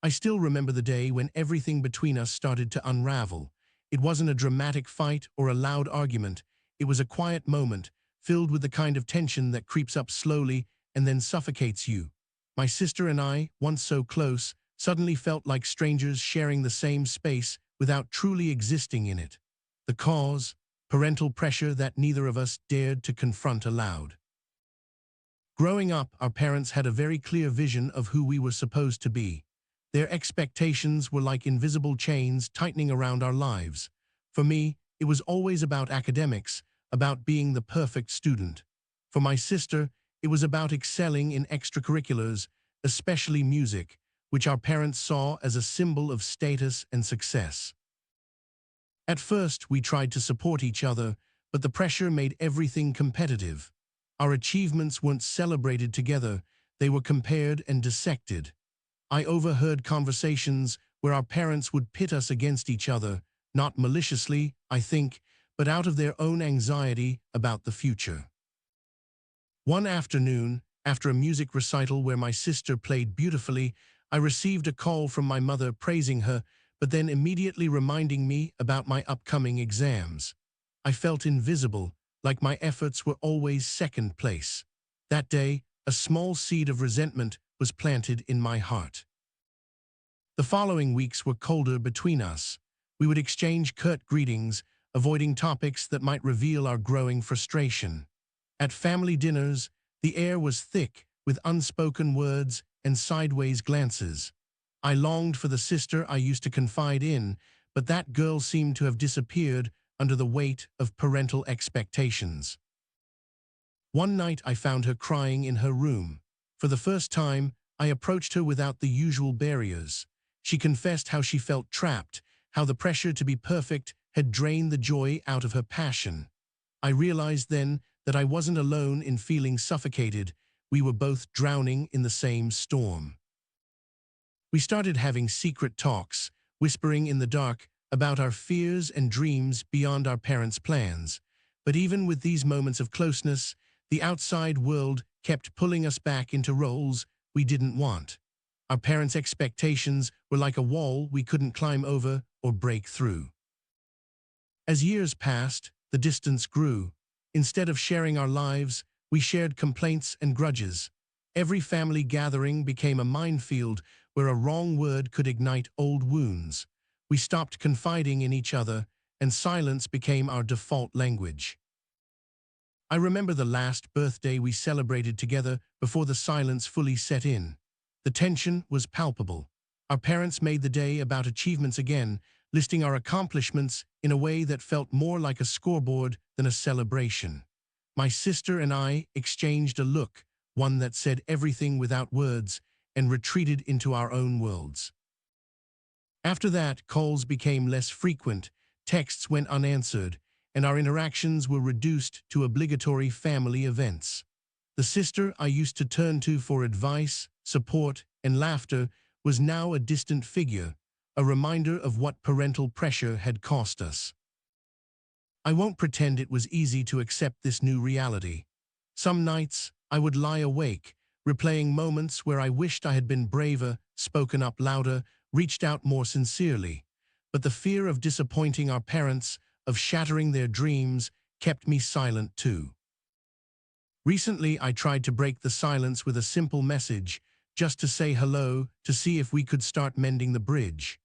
I still remember the day when everything between us started to unravel. It wasn't a dramatic fight or a loud argument. It was a quiet moment, filled with the kind of tension that creeps up slowly and then suffocates you. My sister and I, once so close, suddenly felt like strangers sharing the same space without truly existing in it. The cause? Parental pressure that neither of us dared to confront aloud. Growing up, our parents had a very clear vision of who we were supposed to be. Their expectations were like invisible chains tightening around our lives. For me, it was always about academics, about being the perfect student. For my sister, it was about excelling in extracurriculars, especially music, which our parents saw as a symbol of status and success. At first, we tried to support each other, but the pressure made everything competitive. Our achievements weren't celebrated together, they were compared and dissected. I overheard conversations where our parents would pit us against each other, not maliciously, I think, but out of their own anxiety about the future. One afternoon, after a music recital where my sister played beautifully, I received a call from my mother praising her, but then immediately reminding me about my upcoming exams. I felt invisible, like my efforts were always second place. That day, a small seed of resentment was planted in my heart. The following weeks were colder between us. We would exchange curt greetings, avoiding topics that might reveal our growing frustration. At family dinners, the air was thick with unspoken words and sideways glances. I longed for the sister I used to confide in, but that girl seemed to have disappeared under the weight of parental expectations. One night I found her crying in her room. For the first time, I approached her without the usual barriers. She confessed how she felt trapped, how the pressure to be perfect had drained the joy out of her passion. I realized then that I wasn't alone in feeling suffocated. We were both drowning in the same storm. We started having secret talks, whispering in the dark about our fears and dreams beyond our parents' plans. But even with these moments of closeness, the outside world kept pulling us back into roles we didn't want. Our parents' expectations were like a wall we couldn't climb over or break through. As years passed, the distance grew. Instead of sharing our lives, we shared complaints and grudges. Every family gathering became a minefield where a wrong word could ignite old wounds. We stopped confiding in each other, and silence became our default language. I remember the last birthday we celebrated together before the silence fully set in. The tension was palpable. Our parents made the day about achievements again, listing our accomplishments in a way that felt more like a scoreboard than a celebration. My sister and I exchanged a look, one that said everything without words, and retreated into our own worlds. After that, calls became less frequent, texts went unanswered, and our interactions were reduced to obligatory family events. The sister I used to turn to for advice, support, and laughter was now a distant figure, a reminder of what parental pressure had cost us. I won't pretend it was easy to accept this new reality. Some nights, I would lie awake, replaying moments where I wished I had been braver, spoken up louder, reached out more sincerely. But the fear of disappointing our parents, of shattering their dreams, kept me silent too. Recently, I tried to break the silence with a simple message, just to say hello, to see if we could start mending the bridge.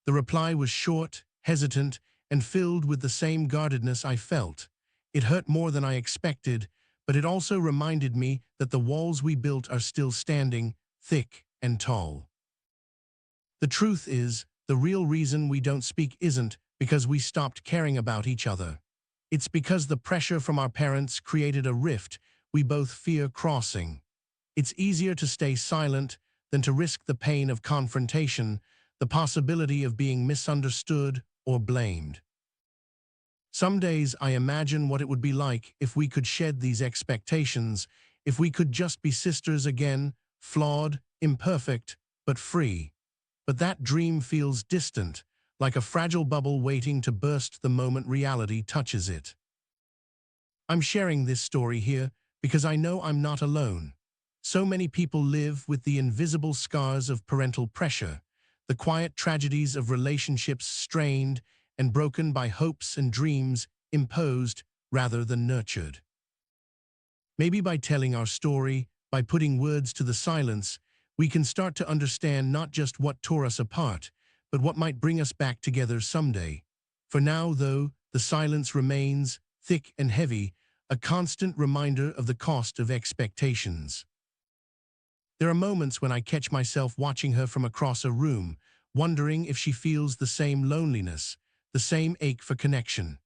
The reply was short, hesitant, and filled with the same guardedness I felt. It hurt more than I expected, but it also reminded me that the walls we built are still standing, thick and tall. The truth is, the real reason we don't speak isn't because we stopped caring about each other. It's because the pressure from our parents created a rift we both fear crossing. It's easier to stay silent than to risk the pain of confrontation, the possibility of being misunderstood or blamed. Some days I imagine what it would be like if we could shed these expectations, if we could just be sisters again, flawed, imperfect, but free. But that dream feels distant, like a fragile bubble waiting to burst the moment reality touches it. I'm sharing this story here because I know I'm not alone. So many people live with the invisible scars of parental pressure, the quiet tragedies of relationships strained and broken by hopes and dreams imposed rather than nurtured. Maybe by telling our story, by putting words to the silence, we can start to understand not just what tore us apart, but what might bring us back together someday. For now, though, the silence remains, thick and heavy, a constant reminder of the cost of expectations. There are moments when I catch myself watching her from across a room, wondering if she feels the same loneliness, the same ache for connection.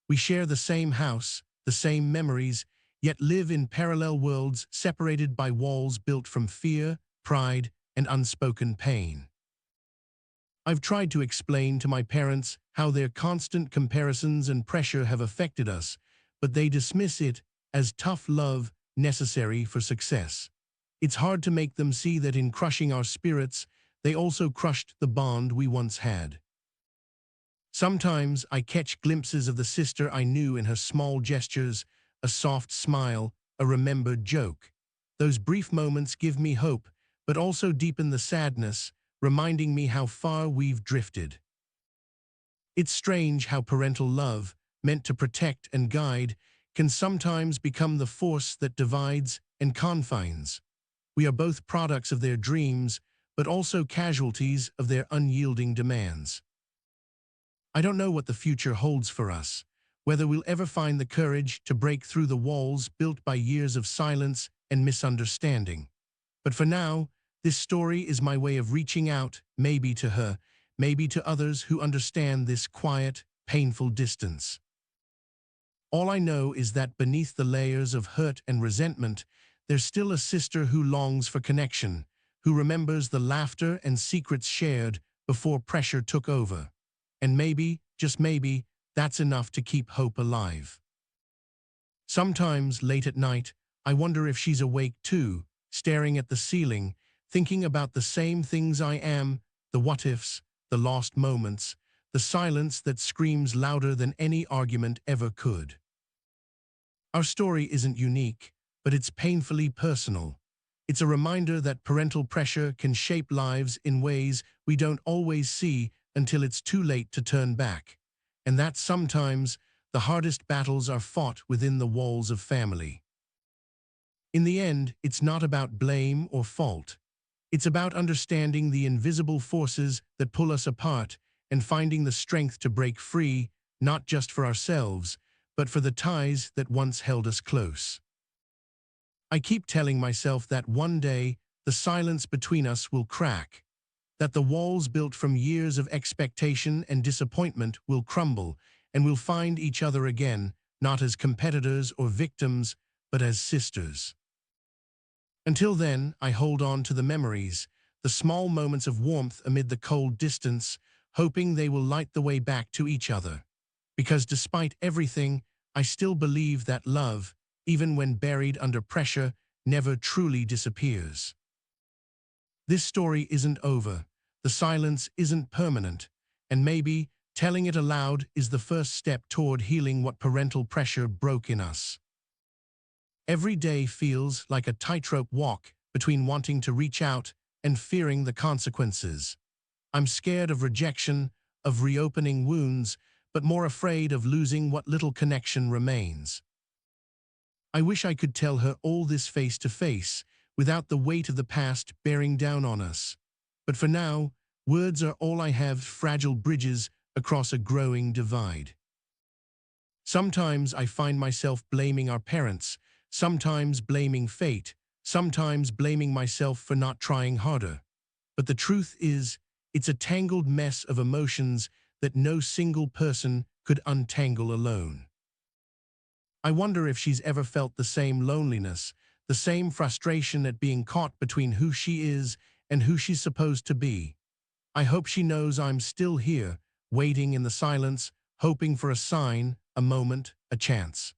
We share the same house, the same memories, yet live in parallel worlds separated by walls built from fear, pride, and unspoken pain. I've tried to explain to my parents how their constant comparisons and pressure have affected us, but they dismiss it as tough love necessary for success. It's hard to make them see that in crushing our spirits, they also crushed the bond we once had. Sometimes I catch glimpses of the sister I knew in her small gestures, a soft smile, a remembered joke. Those brief moments give me hope, but also deepen the sadness, reminding me how far we've drifted. It's strange how parental love, meant to protect and guide, can sometimes become the force that divides and confines. We are both products of their dreams, but also casualties of their unyielding demands. I don't know what the future holds for us, whether we'll ever find the courage to break through the walls built by years of silence and misunderstanding. But for now, this story is my way of reaching out, maybe to her, maybe to others who understand this quiet, painful distance. All I know is that beneath the layers of hurt and resentment, there's still a sister who longs for connection, who remembers the laughter and secrets shared before pressure took over. And maybe, just maybe, that's enough to keep hope alive. Sometimes, late at night, I wonder if she's awake too, staring at the ceiling, thinking about the same things I am, the what-ifs, the lost moments, the silence that screams louder than any argument ever could. Our story isn't unique, but it's painfully personal. It's a reminder that parental pressure can shape lives in ways we don't always see until it's too late to turn back, and that sometimes the hardest battles are fought within the walls of family. In the end, it's not about blame or fault. It's about understanding the invisible forces that pull us apart and finding the strength to break free, not just for ourselves, but for the ties that once held us close. I keep telling myself that one day the silence between us will crack, that the walls built from years of expectation and disappointment will crumble, and we'll find each other again, not as competitors or victims, but as sisters. Until then, I hold on to the memories, the small moments of warmth amid the cold distance, hoping they will light the way back to each other. Because despite everything, I still believe that love, even when buried under pressure, never truly disappears. This story isn't over. The silence isn't permanent, and maybe telling it aloud is the first step toward healing what parental pressure broke in us. Every day feels like a tightrope walk between wanting to reach out and fearing the consequences. I'm scared of rejection, of reopening wounds, but more afraid of losing what little connection remains. I wish I could tell her all this face to face, without the weight of the past bearing down on us. But for now, words are all I have, fragile bridges across a growing divide. Sometimes I find myself blaming our parents, sometimes blaming fate, sometimes blaming myself for not trying harder. But the truth is, it's a tangled mess of emotions that no single person could untangle alone. I wonder if she's ever felt the same loneliness, the same frustration at being caught between who she is and who she's supposed to be. I hope she knows I'm still here, waiting in the silence, hoping for a sign, a moment, a chance.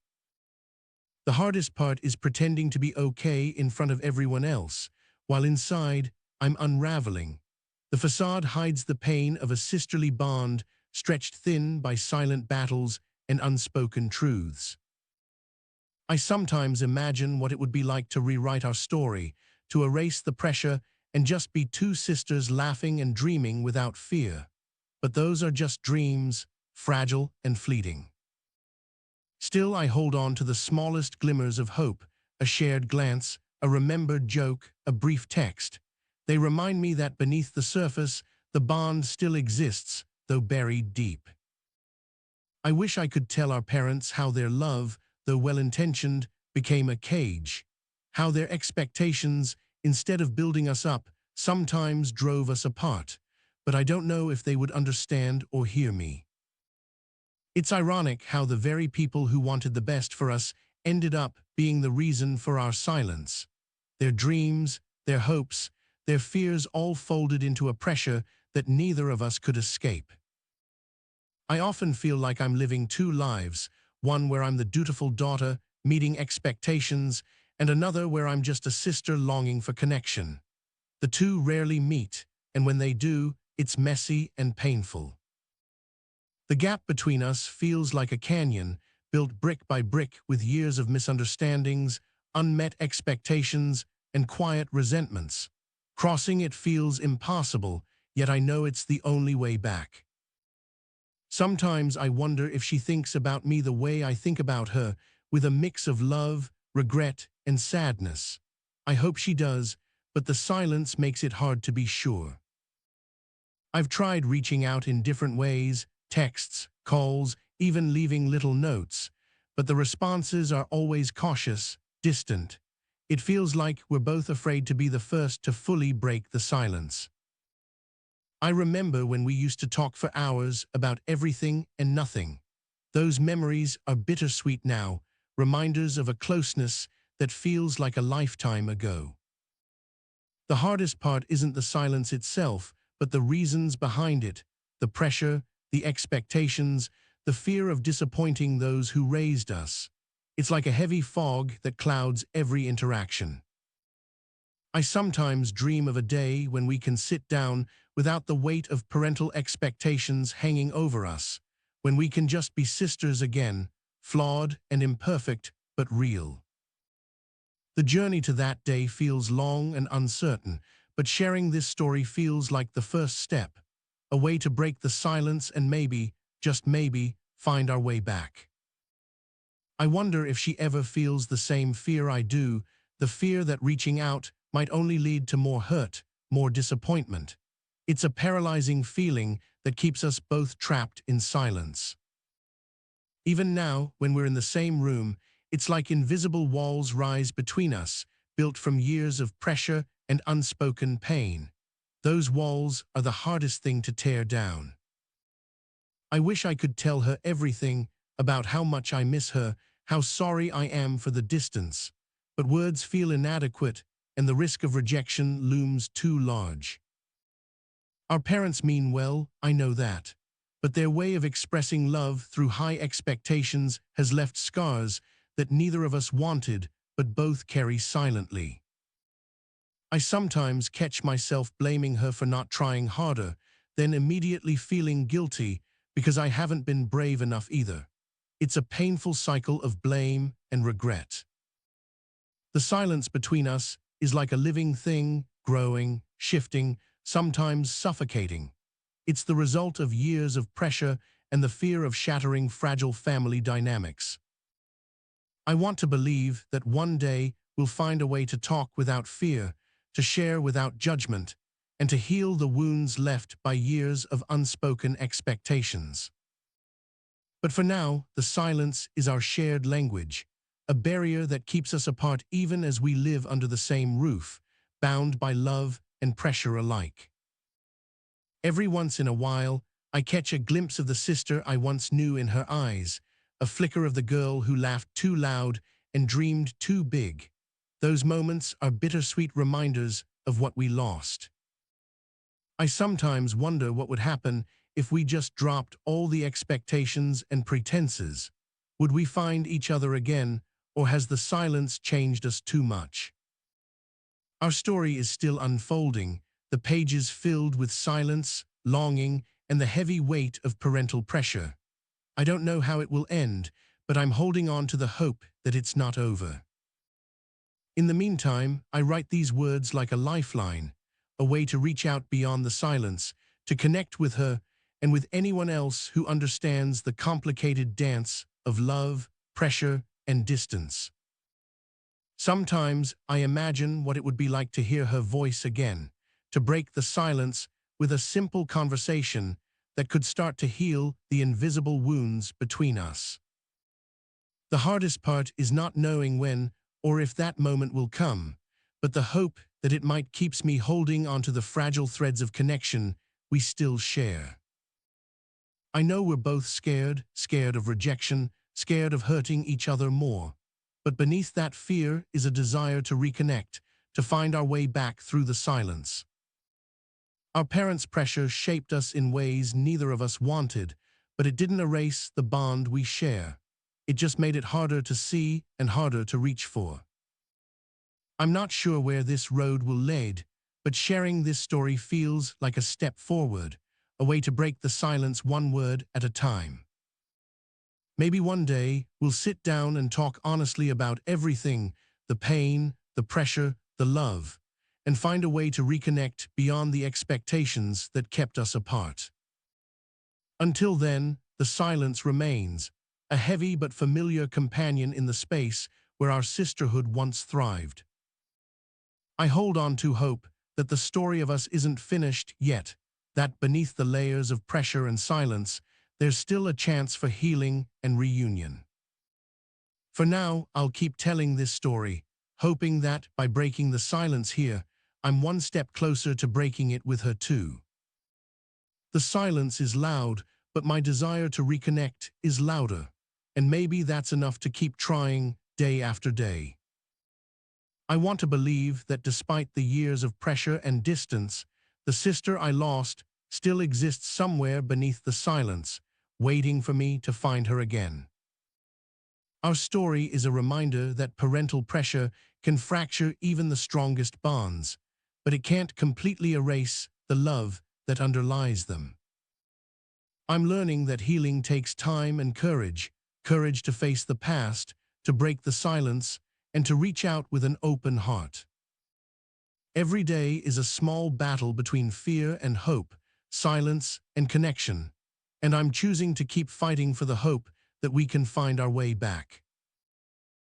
The hardest part is pretending to be okay in front of everyone else, while inside, I'm unraveling. The facade hides the pain of a sisterly bond stretched thin by silent battles and unspoken truths. I sometimes imagine what it would be like to rewrite our story, to erase the pressure and just be two sisters laughing and dreaming without fear. But those are just dreams, fragile and fleeting. Still, I hold on to the smallest glimmers of hope, a shared glance, a remembered joke, a brief text. They remind me that beneath the surface, the bond still exists, though buried deep. I wish I could tell our parents how their love, though well-intentioned, became a cage, how their expectations, instead of building us up, sometimes drove us apart, but I don't know if they would understand or hear me. It's ironic how the very people who wanted the best for us ended up being the reason for our silence. Their dreams, their hopes, their fears all folded into a pressure that neither of us could escape. I often feel like I'm living two lives, one where I'm the dutiful daughter, meeting expectations, and another where I'm just a sister longing for connection. The two rarely meet, and when they do, it's messy and painful. The gap between us feels like a canyon, built brick by brick with years of misunderstandings, unmet expectations, and quiet resentments. Crossing it feels impossible, yet I know it's the only way back. Sometimes I wonder if she thinks about me the way I think about her, with a mix of love, regret, and sadness. I hope she does, but the silence makes it hard to be sure. I've tried reaching out in different ways, texts, calls, even leaving little notes, but the responses are always cautious, distant. It feels like we're both afraid to be the first to fully break the silence. I remember when we used to talk for hours about everything and nothing. Those memories are bittersweet now, reminders of a closeness that feels like a lifetime ago. The hardest part isn't the silence itself, but the reasons behind it, the pressure, the expectations, the fear of disappointing those who raised us. It's like a heavy fog that clouds every interaction. I sometimes dream of a day when we can sit down without the weight of parental expectations hanging over us, when we can just be sisters again, flawed and imperfect, but real. The journey to that day feels long and uncertain, but sharing this story feels like the first step, a way to break the silence and maybe, just maybe, find our way back. I wonder if she ever feels the same fear I do, the fear that reaching out might only lead to more hurt, more disappointment. It's a paralyzing feeling that keeps us both trapped in silence. Even now, when we're in the same room, it's like invisible walls rise between us, built from years of pressure and unspoken pain. Those walls are the hardest thing to tear down. I wish I could tell her everything about how much I miss her, how sorry I am for the distance, but words feel inadequate and the risk of rejection looms too large. Our parents mean well, I know that, but their way of expressing love through high expectations has left scars that neither of us wanted but both carry silently. I sometimes catch myself blaming her for not trying harder, then immediately feeling guilty because I haven't been brave enough either. It's a painful cycle of blame and regret. The silence between us is like a living thing, growing, shifting, sometimes suffocating. It's the result of years of pressure and the fear of shattering fragile family dynamics. I want to believe that one day we'll find a way to talk without fear, to share without judgment, and to heal the wounds left by years of unspoken expectations. But for now, the silence is our shared language, a barrier that keeps us apart even as we live under the same roof, bound by love and pressure alike. Every once in a while, I catch a glimpse of the sister I once knew in her eyes, a flicker of the girl who laughed too loud and dreamed too big. Those moments are bittersweet reminders of what we lost. I sometimes wonder what would happen if we just dropped all the expectations and pretenses. Would we find each other again, or has the silence changed us too much? Our story is still unfolding, the pages filled with silence, longing, and the heavy weight of parental pressure. I don't know how it will end, but I'm holding on to the hope that it's not over. In the meantime, I write these words like a lifeline, a way to reach out beyond the silence, to connect with her and with anyone else who understands the complicated dance of love, pressure, and distance. Sometimes I imagine what it would be like to hear her voice again, to break the silence with a simple conversation that could start to heal the invisible wounds between us. The hardest part is not knowing when or if that moment will come, but the hope that it might keeps me holding onto the fragile threads of connection we still share. I know we're both scared of rejection, scared of hurting each other more. But beneath that fear is a desire to reconnect, to find our way back through the silence. Our parents' pressure shaped us in ways neither of us wanted, but it didn't erase the bond we share. It just made it harder to see and harder to reach for. I'm not sure where this road will lead, but sharing this story feels like a step forward, a way to break the silence one word at a time. Maybe one day we'll sit down and talk honestly about everything, the pain, the pressure, the love, and find a way to reconnect beyond the expectations that kept us apart. Until then, the silence remains, a heavy but familiar companion in the space where our sisterhood once thrived. I hold on to hope that the story of us isn't finished yet, that beneath the layers of pressure and silence, there's still a chance for healing and reunion. For now, I'll keep telling this story, hoping that, by breaking the silence here, I'm one step closer to breaking it with her too. The silence is loud, but my desire to reconnect is louder, and maybe that's enough to keep trying day after day. I want to believe that despite the years of pressure and distance, the sister I lost still exists somewhere beneath the silence, waiting for me to find her again. Our story is a reminder that parental pressure can fracture even the strongest bonds, but it can't completely erase the love that underlies them. I'm learning that healing takes time and courage to face the past, to break the silence, and to reach out with an open heart. Every day is a small battle between fear and hope, silence and connection, and I'm choosing to keep fighting for the hope that we can find our way back.